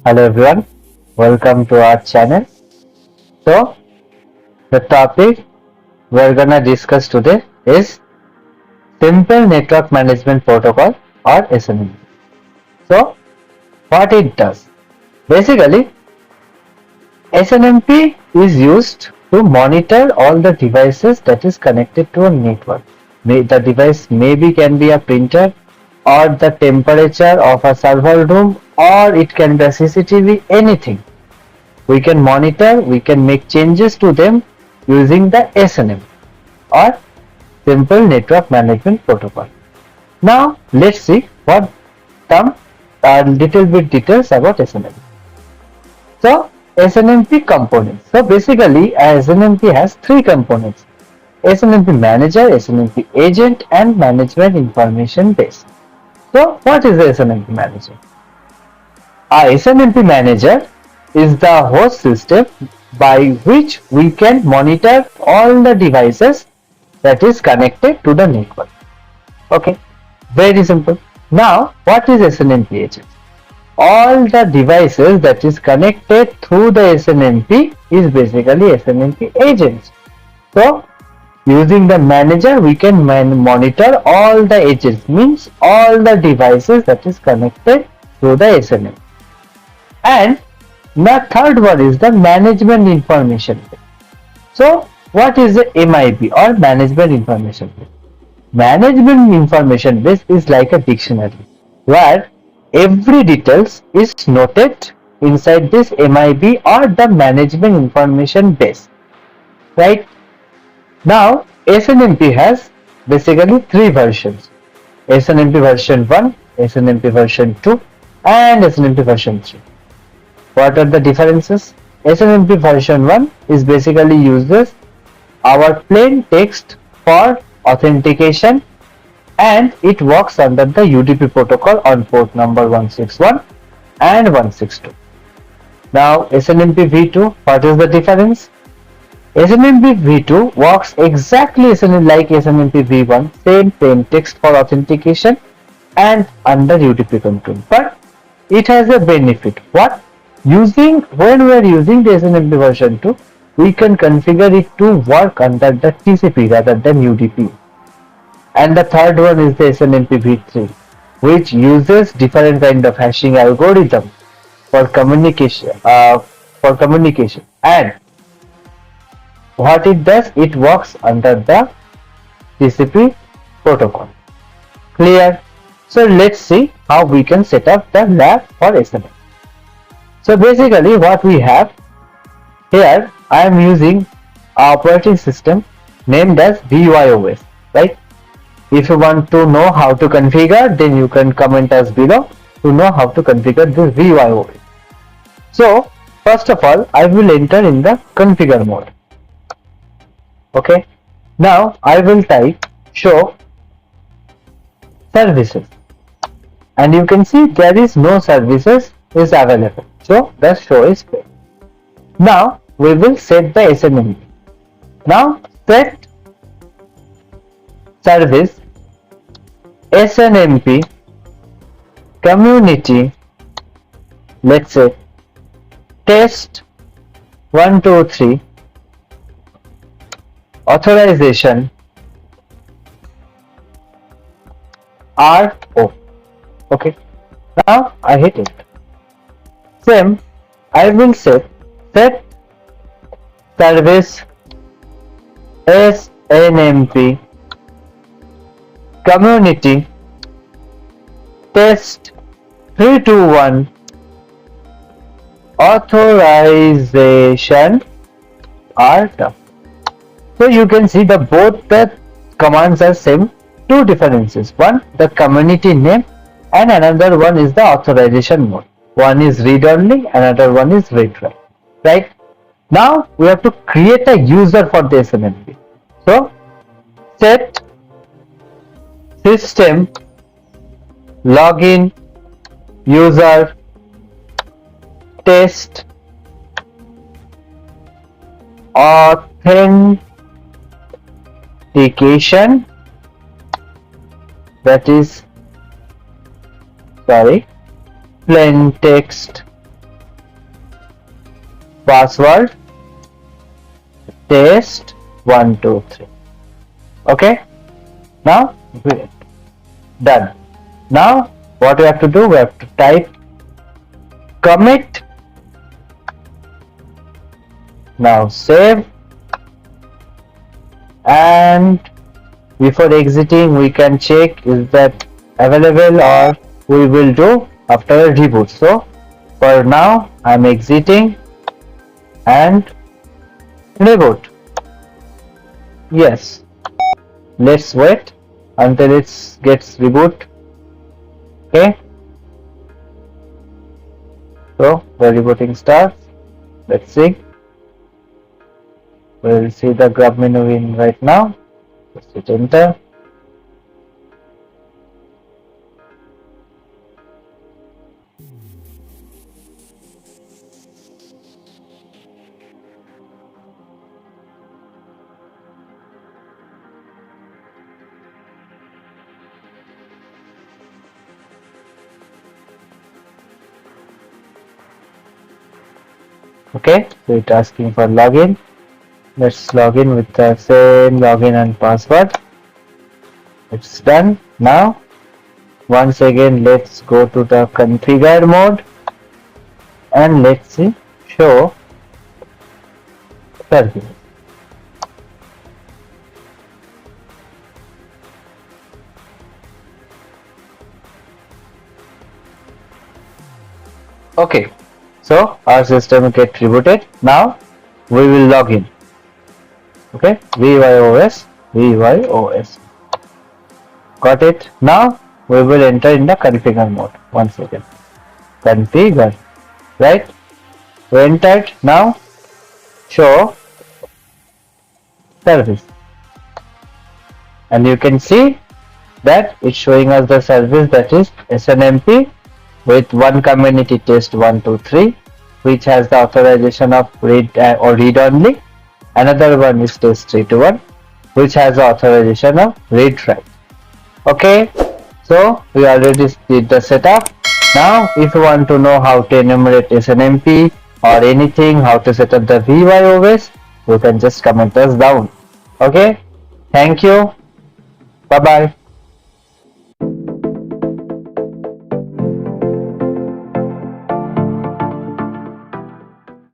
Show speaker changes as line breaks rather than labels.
Hello everyone, welcome to our channel. So, the topic we're gonna discuss today is Simple Network Management Protocol or SNMP. So, what it does? Basically, SNMP is used to monitor all the devices that is connected to a network. The device maybe can be a printer or the temperature of a server room or it can be a CCTV, anything. We can monitor, we can make changes to them using the SNMP or Simple Network Management Protocol. Now let's see what some little bit details about SNMP. So SNMP components. So basically SNMP has three components: SNMP Manager, SNMP Agent and Management Information Base. So what is the SNMP Manager? A SNMP Manager is the host system by which we can monitor all the devices that is connected to the network. Okay, very simple. Now, what is SNMP agent? All the devices that is connected through the SNMP is basically SNMP agents. So, using the manager, we can monitor all the agents, means all the devices that is connected through the SNMP. And the third one is the management information base. So what is the MIB or management information base? Management information base is like a dictionary where every details is noted inside this MIB or the management information base. Right? Now SNMP has basically three versions: SNMP version 1, SNMP version 2 and SNMP version 3. What are the differences? SNMP version 1 is basically uses our plain text for authentication and it works under the UDP protocol on port number 161 and 162. Now SNMP v2, what is the difference? SNMP v2 works exactly like SNMP v1, same plain text for authentication and under UDP control, but it has a benefit. What? When we are using the SNMP version 2, we can configure it to work under the TCP rather than UDP. And the third one is the SNMP v3, which uses different kind of hashing algorithm for communication. And what it does, it works under the TCP protocol. Clear? So let's see how we can set up the lab for SNMP. So basically what we have here, I am using operating system named as VyOS, right? If you want to know how to configure, then you can comment us below to know how to configure this VyOS. So first of all, I will enter in the configure mode. Okay, now I will type show services and you can see there is no services is available. So the show is failed. Now we will set the SNMP. Now set service SNMP community, let's say test 123 authorization RO. Okay, now I hit it. Same, I will set service SNMP community test 321 authorization R. So you can see the both the commands are same, two differences. One, the community name, and another one is the authorization mode. One is read only, another one is read write. Right? Now we have to create a user for the SNMP. So set system login user test authentication, that is plain text password test 123. Okay, now done. Now what we have to do, we have to type commit. Now save, and before exiting we can check is that available, or we will do after a reboot. So for now I'm exiting and reboot. Yes, let's wait until it gets reboot. Okay, so the rebooting starts. Let's see. We'll see the grub menu in right now. Just hit enter. Okay, so it's asking for login. Let's log in with the same login and password. It's done. Now once again let's go to the configure mode and let's see show service. Okay, so our system get rebooted. Now we will log in. Okay, VyOS. Got it. Now we will enter in the configure mode once again. Configure, right? We entered. Now show service, and you can see that it's showing us the service, that is SNMP with one community test 123, which has the authorization of read or read only. Another one is test 321, which has the authorization of read write. Okay, so we already did the setup. Now if you want to know how to enumerate SNMP or anything, how to set up the VyOS, you can just comment us down. Okay, thank you, bye bye.